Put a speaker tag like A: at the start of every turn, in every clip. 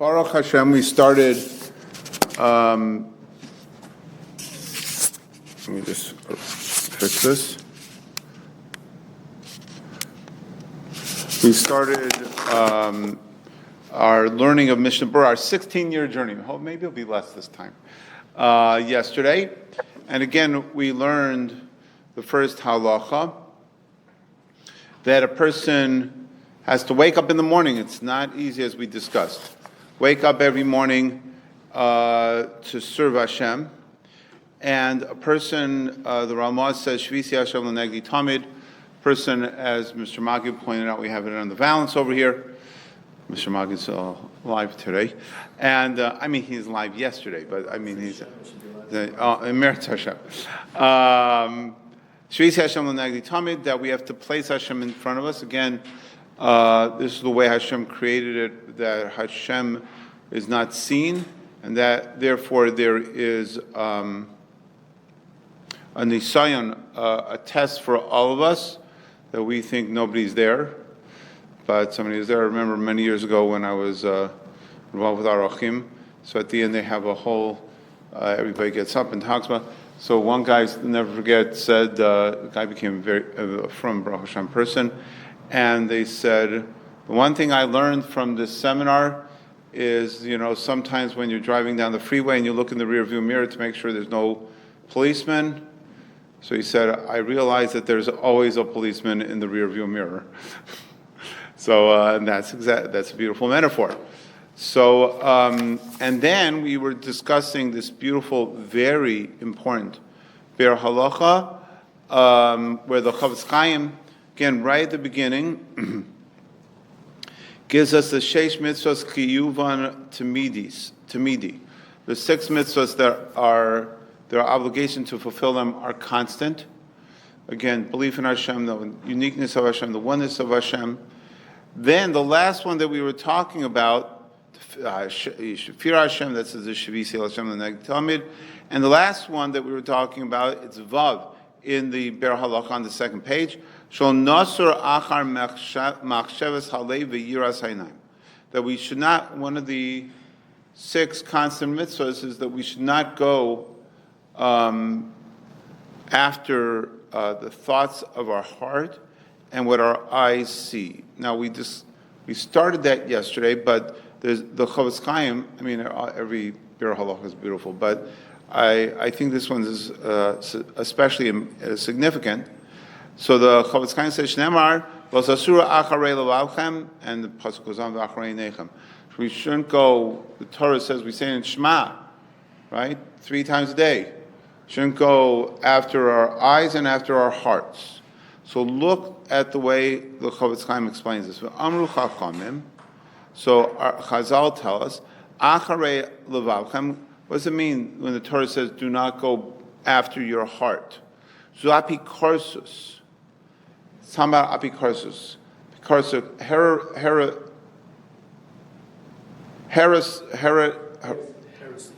A: Baruch Hashem, we started, let me just fix this. We started our learning of Mishnah Berurah, our 16-year journey. Maybe it'll be less this time. Yesterday. And again, we learned the first halacha, that a person has to wake up in the morning. It's not easy, as we discussed. Wake up every morning to serve Hashem. And a person, the Ramah says, Shvisi Hashem l'negdi tamid. Person, as Mr. Magid pointed out, we have it on the valance over here. Mr. Magid's live today. And, he's live yesterday, but he's... Merit Hashem. Shvisi Hashem l'negdi tamid, that we have to place Hashem in front of us. Again, this is the way Hashem created it, that Hashem is not seen, and that therefore there is a nisayon, a test for all of us, that we think nobody's there, but somebody is there. I remember many years ago when I was involved with Arachim, so at the end they have a whole, everybody gets up and talks about. So one guy, never forget, said, the guy became from Baruch Hashem person, and they said, the one thing I learned from this seminar is, sometimes when you're driving down the freeway and you look in the rearview mirror to make sure there's no policeman. So he said, I realize that there's always a policeman in the rearview mirror. So and that's a beautiful metaphor. So, and then we were discussing this beautiful, very important Ber Halacha, where the Chavetz Chaim, again, right at the beginning, gives us the Sheish Mitzvahs Chiyuvan Tamidi. The 6 mitzvahs that are their obligation to fulfill them are constant. Again, belief in Hashem, the uniqueness of Hashem, the oneness of Hashem. Then the last one that we were talking about, Shefir Hashem, that says the Shevisi Hashem l'negdi tamid. And the last one that we were talking about, it's Vav in the Ber Halacha on the second page. Shol nasur achar machshavas halei v'yiras hainayim. That we should not, one of the 6 constant mitzvahs is that we should not go after the thoughts of our heart and what our eyes see. Now we started that yesterday, but there's the Chavetz Chaim. Every Ber Halacha is beautiful, but I think this one is especially significant. So the Chavetz Chaim says, Shnemar los asura acharei levavchem, and the pasuk goes on v'acharei nechem. We shouldn't go. The Torah says we say in Shema, right, 3 times a day. Shouldn't go after our eyes and after our hearts. So look at the way the Chavetz Chaim explains this. Amru Chachamim. So our Chazal tell us, Acharei levavchem. What does it mean when the Torah says, "Do not go after your heart"? So apikorsus. It's talking about apikorsus.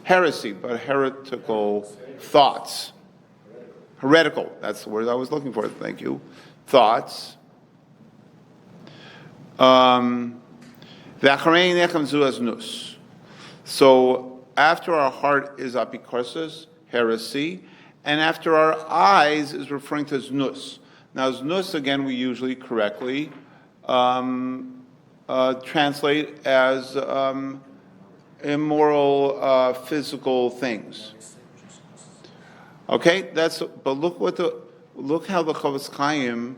A: Heresy, but heretical thoughts. Heretical, that's the word I was looking for, thank you. Thoughts. So after our heart is apikorsus, heresy, and after our eyes is referring to znus. Now znus, again, we usually correctly translate as immoral physical things. Okay, but look how the Chavetz Chaim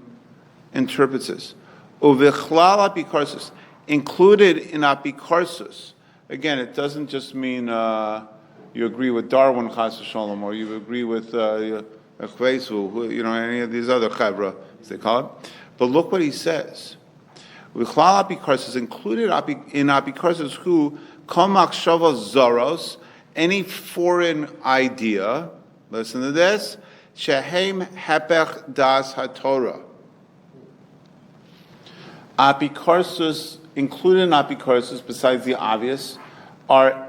A: interprets this. Uvichlal apikorsus, included in apikorsus. Again, it doesn't just mean you agree with Darwin Chas v'Sholom, or you agree with Chvesu, any of these other chevra, as they call it. But look what he says. Uvichlal apikorsus, included in apikorsus, who kol machshava zoros, any foreign idea. Listen to this. Shehem hepech das haTorah. Apikorsus, included in apikorsus, besides the obvious,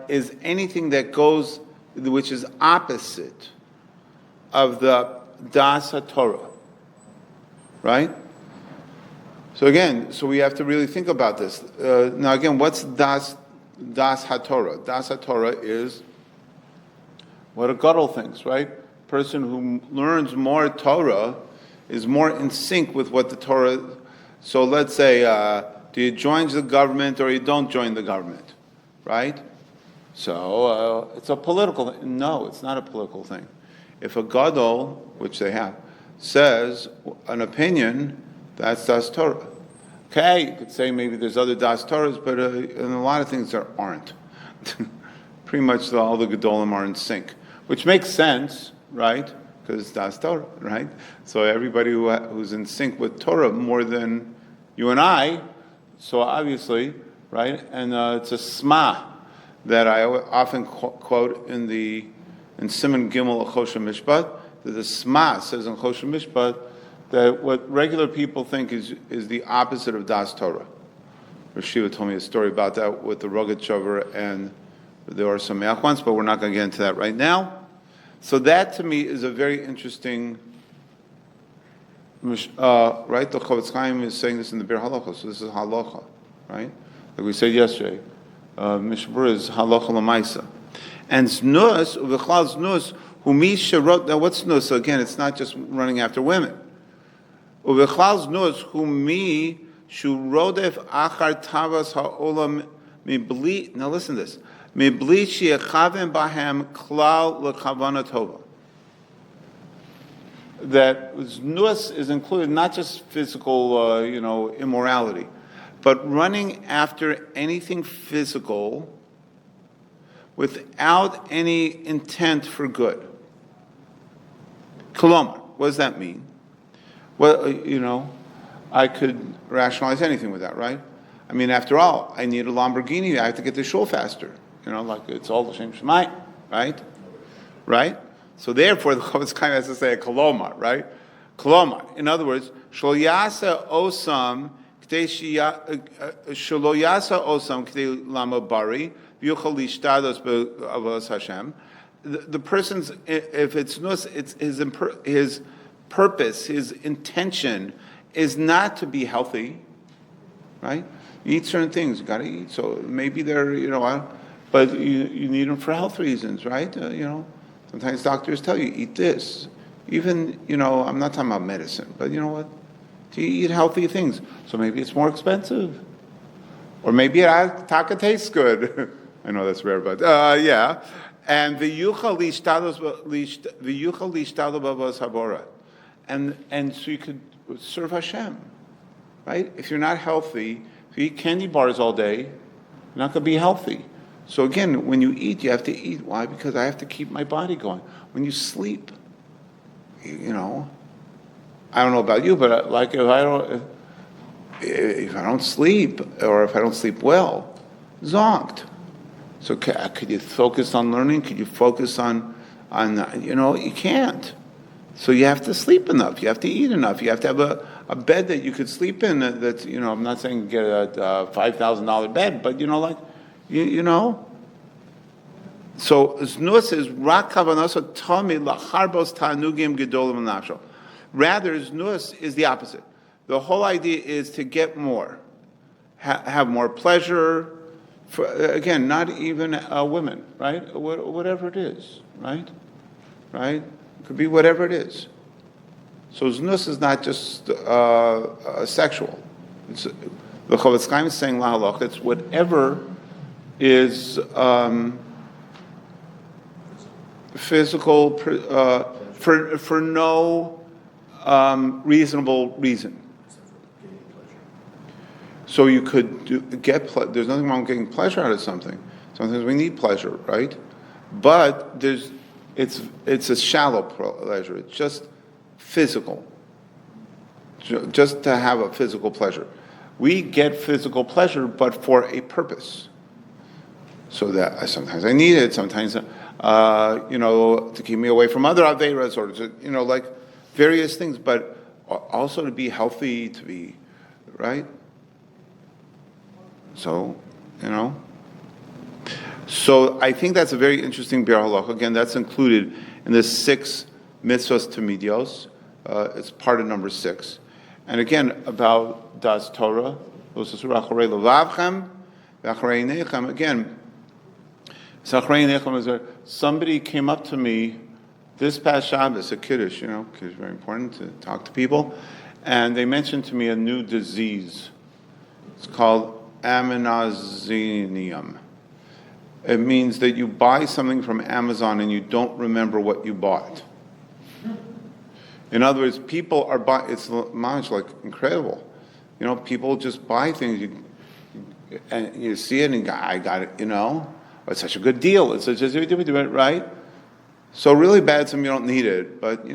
A: is anything that goes, which is opposite of the das haTorah. Right? So we have to really think about this. Now again, what's das Das HaTorah. Das HaTorah is what a gadol thinks, right? Person who learns more Torah is more in sync with what the Torah. So let's say, do you join the government or you don't join the government, right? So it's a political thing. No, it's not a political thing. If a gadol, which they have, says an opinion, that's Das Torah. Okay, you could say maybe there's other Das Torahs, but in a lot of things there aren't. Pretty much all the Gedolim are in sync, which makes sense, right? Because it's Das Torah, right? So everybody who's in sync with Torah more than you and I, so obviously, right? And it's a sma that I often quote in Siman Gimel Choshen Mishpat, that the sma says in Choshen Mishpat that what regular people think is the opposite of Das Torah. Rashiva told me a story about that with the Rogatchover and there are some ones, but we're not going to get into that right now. So that to me is a very interesting, right? The Chavetz Chaim is saying this in the Bir Halacha, so this is halacha, right? Like we said yesterday, Berurah is halacha l'maisa. And znus, v'chlal znus, who misha wrote, now what's znus? So again, it's not just running after women. Uv'chlal znus, who mi shu rodef achar tavas ha'olam mibli, now listen to this, mibli she'echavim bahem klal l'chavana tova. That znus is included not just physical, immorality, but running after anything physical without any intent for good. Kolomar, what does that mean? Well, I could rationalize anything with that, right? I mean, after all, I need a Lamborghini. I have to get to shul faster. Like it's all the same Shemai, right? Right? So therefore, the Chavetz Chaim has to say a kolomar, right? Kolomar. In other words, shlo yasa osam shlo yasa osam k'dei lamabari v'yochal lishtados b'avos Hashem. The person's, if it's nus, it's his purpose, his intention is not to be healthy, right? You eat certain things, you got to eat. So maybe they're, but you need them for health reasons, right? Sometimes doctors tell you, eat this. Even, I'm not talking about medicine, but you know what? Do you eat healthy things? So maybe it's more expensive. Or maybe taka tastes good. I know that's rare, but yeah. And the yuchal lishtalo bavos habora. And so you could serve Hashem, right? If you're not healthy, if you eat candy bars all day, you're not going to be healthy. So again, when you eat, you have to eat. Why? Because I have to keep my body going. When you sleep, I don't know about you, but like if I don't sleep, or if I don't sleep well, zonked. So could you focus on learning? Could you focus on you can't. So you have to sleep enough. You have to eat enough. You have to have a bed that you could sleep in. That's I'm not saying get a $5,000 bed, but So znus is rak kavanasa tami lacharbos tanugim gedolim nafsho. Rather, znus is the opposite. The whole idea is to get more, have more pleasure. Again, not even women, right? Whatever it is, right? Right? It could be whatever it is. So znus is not just sexual. The Chavetz Chaim is saying lahalach. It's whatever is physical for no reasonable reason. So you could there's nothing wrong with getting pleasure out of something. Sometimes we need pleasure, right? But it's a shallow pleasure. It's just physical. Just to have a physical pleasure. We get physical pleasure, but for a purpose. So that sometimes I need it, sometimes, to keep me away from other aveiras, or to, like various things, but also to be healthy, to be, right? So, So I think that's a very interesting Bir Halacha. Again, that's included in the 6 mitzvahs tamidios. It's part of number 6. And again, about Das Torah, Again, somebody came up to me this past Shabbos, a Kiddush, Kiddush is very important to talk to people, and they mentioned to me a new disease. It's called aminazinium. It means that you buy something from Amazon and you don't remember what you bought. In other words, people are buying, it's like incredible. People just buy things, and you see it and go, I got it, it's such a good deal, it's such a, right? So really bad, some you don't need it, but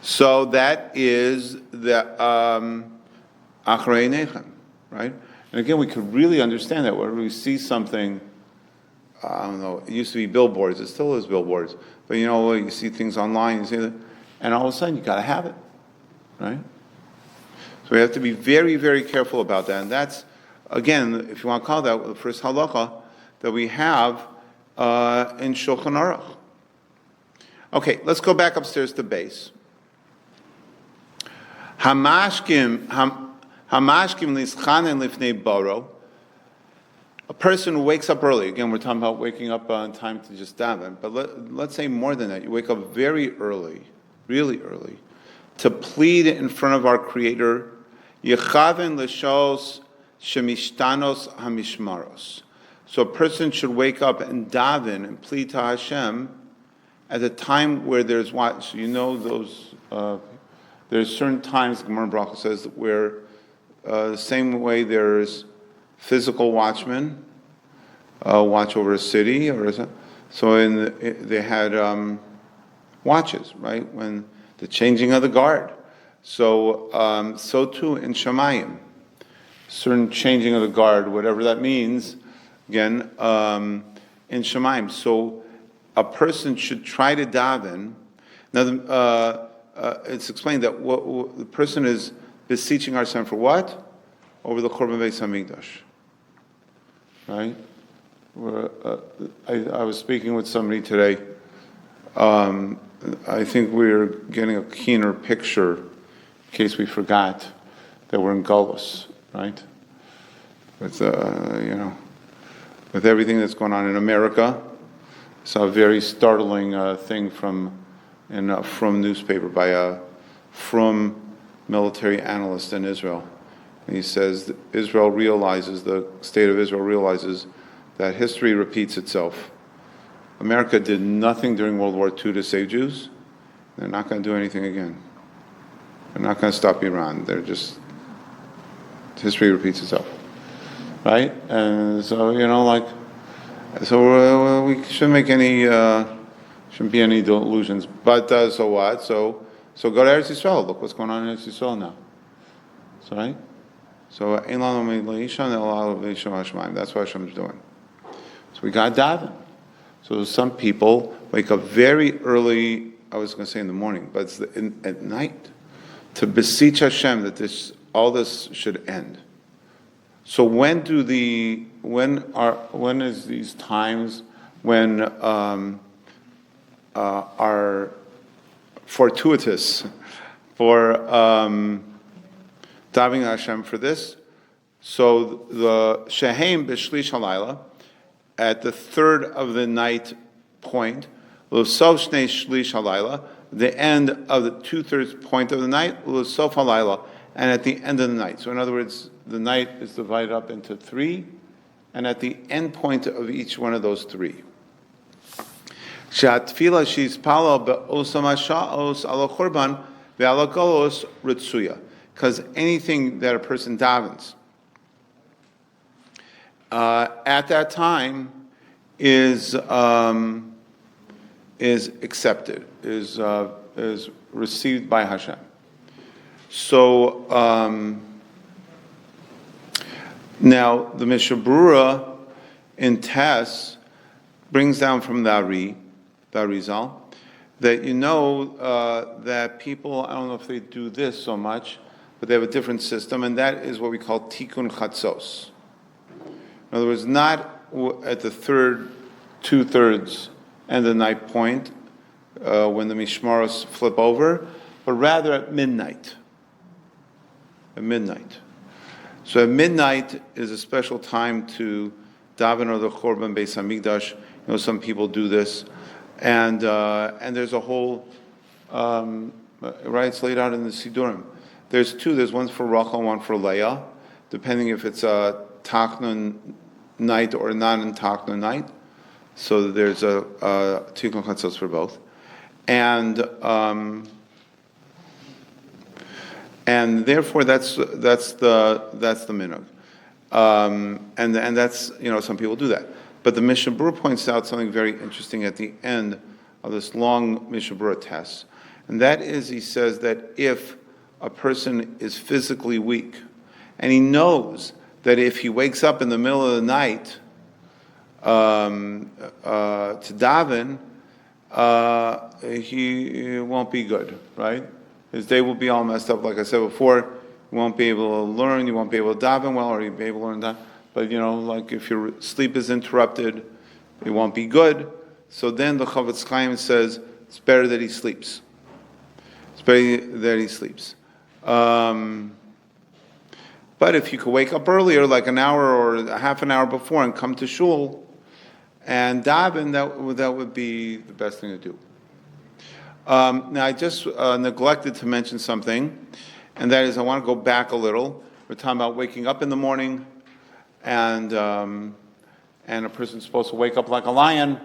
A: So that is the Achrei Nechem, right? And again, we could really understand that when we see something, I don't know, it used to be billboards, it still is billboards, but you see things online, you see that, and all of a sudden you got to have it, right? So we have to be very, very careful about that. And that's, again, if you want to call that the first halacha that we have in Shulchan Aruch. Okay, let's go back upstairs to base. Hamashkim lischanen lifnei baro. A person who wakes up early. Again, we're talking about waking up on time to just daven. But let's say more than that. You wake up very early, really early, to plead in front of our Creator. Yechaven l'shos shemishtanos hamishmaros. So a person should wake up and daven and plead to Hashem at a time where there's watch. Those. There's certain times, Gemara Berurah says, where the same way there's physical watchmen, watch over a city, so they had watches, right? When the changing of the guard. So too in Shemayim, certain changing of the guard, whatever that means. Again, in Shemayim. So a person should try to daven. Now, it's explained that the person is beseeching Hashem for what? Over the Korban Beis Hamikdash. Right? I was speaking with somebody today. I think we're getting a keener picture, in case we forgot, that we're in Gullus, right? With with everything that's going on in America. I saw a very startling thing from newspaper by a military analyst in Israel. And he says that the state of Israel realizes that history repeats itself. America did nothing during World War II to save Jews. They're not going to do anything again. They're not going to stop Iran. History repeats itself. Right? And so, we shouldn't make shouldn't be any delusions. But so what? So go to Eretz Yisrael. Look what's going on in Eretz Yisrael now. So right? So that's what Hashem's doing. So we got daven. So some people wake up very early. I was going to say in the morning, but it's at night to beseech Hashem that all this should end. So when is these times when are fortuitous for davening Hashem for this? So the shehem b'shlish halayla at the third of the night point, l'sof shnei shlish halayla, the end of the 2/3 point of the night, l'sof halayla, and at the end of the night. So in other words, the night is divided up into 3, and at the end point of each one of those 3. Because anything that a person davens at that time is accepted, is received by Hashem. So now the Mishnah Berurah in Tess brings down from the Arizal, that that people, I don't know if they do this so much, but they have a different system, and that is what we call tikkun chatzos. In other words, not at the 2/3 and the night point when the mishmaros flip over, but rather at midnight. At midnight. So at midnight is a special time to daven or the Korban Beis Hamikdash. Some people do this, and there's a whole right. It's laid out in the Sidurim. There's two. There's one for Rachel and one for Leah, depending if it's a Tachnun night or a non-Tachnun night. So there's a Tikkun Chatzos for both, and therefore that's the minhag, and that's some people do that. But the Mishnah Berurah points out something very interesting at the end of this long Mishnah Berurah test, and that is he says that if a person is physically weak, and he knows that if he wakes up in the middle of the night to daven, he won't be good, right? His day will be all messed up. Like I said before, you won't be able to learn, you won't be able to daven well, or you'll be able to learn that. But like if your sleep is interrupted, it won't be good. So then the Chavetz Chaim says it's better that he sleeps. It's better that he sleeps. But if you could wake up earlier, like an hour or a half an hour before, and come to shul and daven, that would be the best thing to do. Now, I just neglected to mention something, and that is I want to go back a little. We're talking about waking up in the morning, and a person's supposed to wake up like a lion,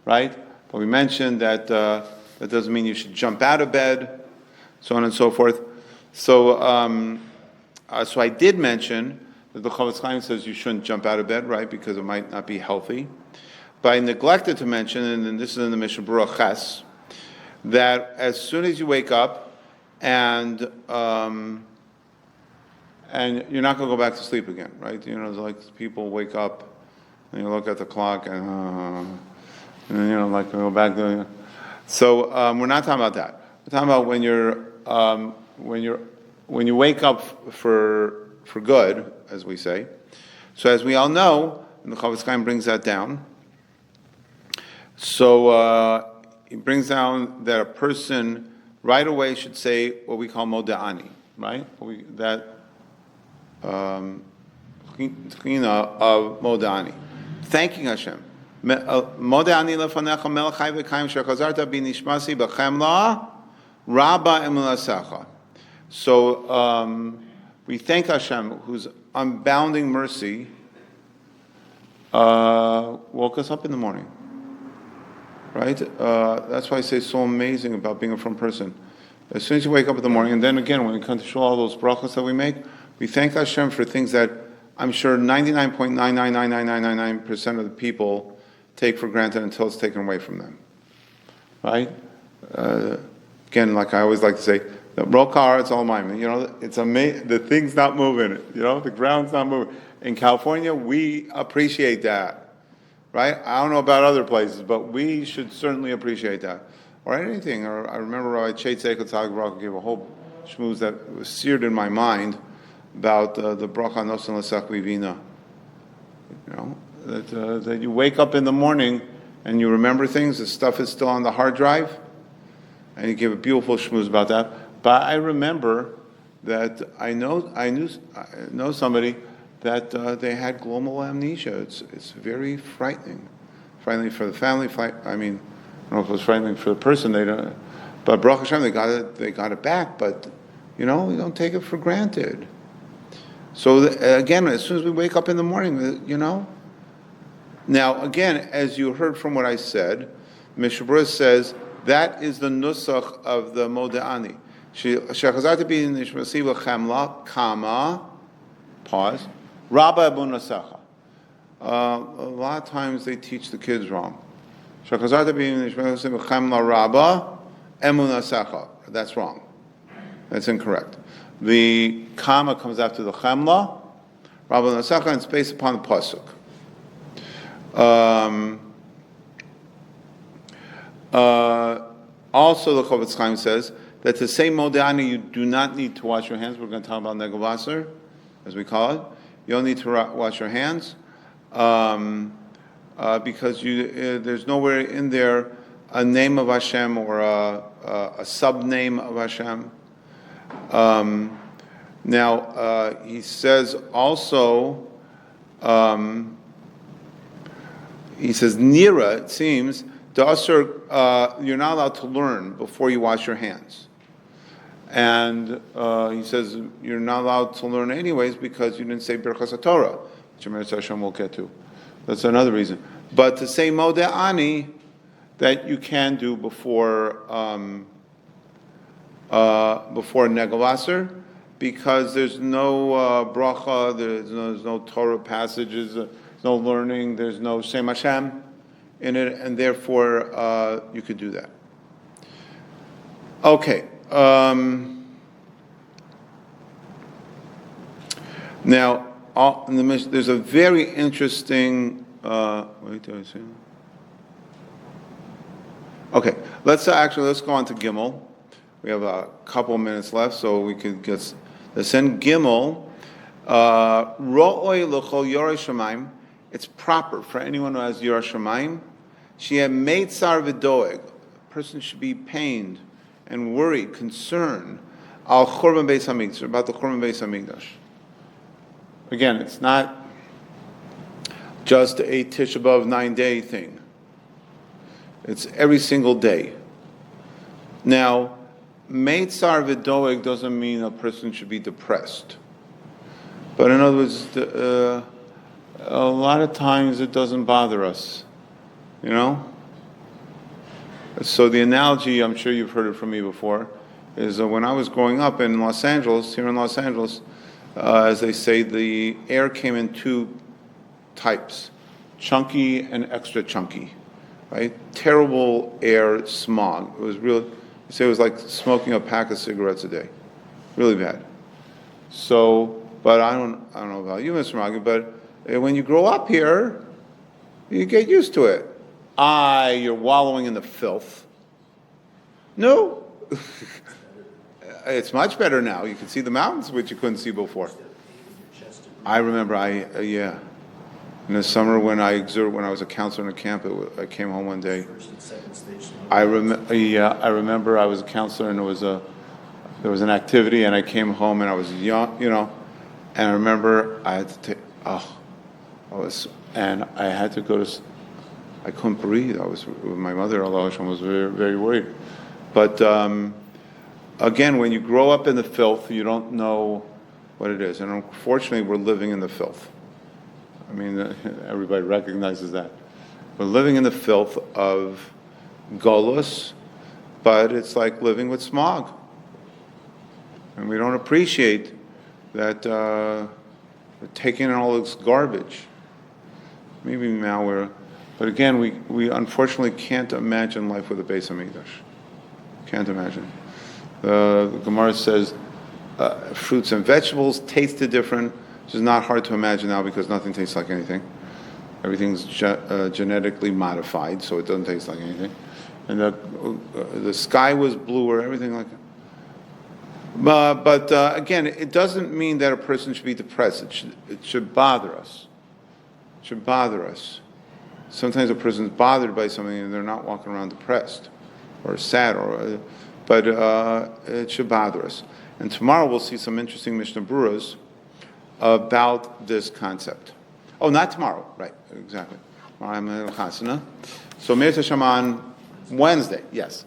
A: right? But we mentioned that that doesn't mean you should jump out of bed, so on and so forth. So I did mention that the Chavetz Chaim says you shouldn't jump out of bed, right, because it might not be healthy. But I neglected to mention, and this is in the Mishnah Berurah Ches, that as soon as you wake up and you're not going to go back to sleep again, right? Like people wake up and you look at the clock and like go back to. So we're not talking about that. We're talking about when you wake up for good, as we say. So as we all know, and the Chavetz Chaim brings that down. So he brings down that a person right away should say what we call moda'ani, right? Of moda'ani, thanking Hashem. Moda'ani lefanecha melech chai v'kayim shechazarta b'nishmasi b'chemla rabba emulasecha. So we thank Hashem, whose unbounding mercy woke us up in the morning. Right? That's why I say it's so amazing about being a firm person. As soon as you wake up in the morning, and then again, when we come to show all those brachos that we make, we thank Hashem for things that I'm sure 99.99999% of the people take for granted until it's taken away from them. Right? Again, like I always like to say, the brokar, it's all mine. It's amazing. The thing's not moving. The ground's not moving. In California, we appreciate that. Right? I don't know about other places, but we should certainly appreciate that. Or anything. Or I remember Rabbi Cheit Zekel Tzaddik Baruch gave a whole shmooze that was seared in my mind about the bracha nosen l'sach vivina. That you wake up in the morning and you remember things. The stuff is still on the hard drive, and you give a beautiful shmooze about that. But I remember that I know somebody that they had global amnesia. It's very frightening for the family. I don't know if it was frightening for the person. But Baruch Hashem, they got it back. But we don't take it for granted. So again, as soon as we wake up in the morning, Now again, as you heard from what I said, Mishnah Berurah says that is the nusach of the moda'ani. Shechazarti b'nishmasi v'chemla kama. Pause. Rabba emunasecha. A lot of times they teach the kids wrong. Shechazarta b'nishmasi v'chemla rabba emunasecha. That's wrong. That's incorrect. The comma comes after the chemla, rabba emunasecha, and it's based upon the pasuk. Also, the Chavetz Chaim says that to say moda'ani, you do not need to wash your hands. We're going to talk about negavasar, as we call it. You don't need to wash your hands because there's nowhere in there a name of Hashem or a sub-name of Hashem. Now, he says also, he says, Nira, it seems, you're not allowed to learn before you wash your hands. And he says, you're not allowed to learn anyways because you didn't say Birchas HaTorah, which Eretz Hashem will get to. That's another reason. But to say Modeh Ani, that you can do before Negel because there's no bracha, there's no Torah passages, no learning, there's no Shem Hashem in it, and therefore you could do that. Okay. Now, there's a very interesting. Wait, did I say that? Okay, let's go on to Gimel. We have a couple minutes left, so we could get this in. Gimel, Ro'oi l'chol yorei shamayim. It's proper for anyone who has yorei shamayim. She had meitzar v'doeg. A person should be pained and worried, concerned, al churban beis hamikdash, about the churban beis hamikdash. Again, it's not just a Tisha B'Av 9-day thing. It's every single day. Now, meitzar v'doeg doesn't mean a person should be depressed. But in other words, a lot of times it doesn't bother us, you know? So the analogy, I'm sure you've heard it from me before, is when I was growing up in Los Angeles, here in Los Angeles, as they say, the air came in two types, chunky and extra chunky, right? Terrible air smog. It was real. You say it was like smoking a pack of cigarettes a day, really bad. So, but I don't know about you, Mr. Magi, but when you grow up here, you get used to it. You're wallowing in the filth. No. It's much better now. You can see the mountains, which you couldn't see before. I remember, in the summer when I was a counselor in a camp, I came home one day. I remember I was a counselor and there was an activity and I came home and I was young, and I remember I had to I had to go to, I couldn't breathe. I was with my mother, Allah was very, very worried. But again, when you grow up in the filth, you don't know what it is. And unfortunately, we're living in the filth. I mean, everybody recognizes that. We're living in the filth of Golus, but it's like living with smog. And we don't appreciate that we're taking in all this garbage. Maybe now but again, we unfortunately can't imagine life with a Beis Hamikdash. Can't imagine. The Gemara says fruits and vegetables tasted different, which is not hard to imagine now because nothing tastes like anything. Everything's genetically modified, so it doesn't taste like anything. And the sky was bluer, everything like that. But again, it doesn't mean that a person should be depressed. It should bother us. It should bother us. Sometimes a person's bothered by something and they're not walking around depressed or sad, but it should bother us. And tomorrow we'll see some interesting Mishnah Berurahs about this concept. Oh, not tomorrow, right? Exactly. I'm in Chasana. So Meir Hashem on Wednesday, yes.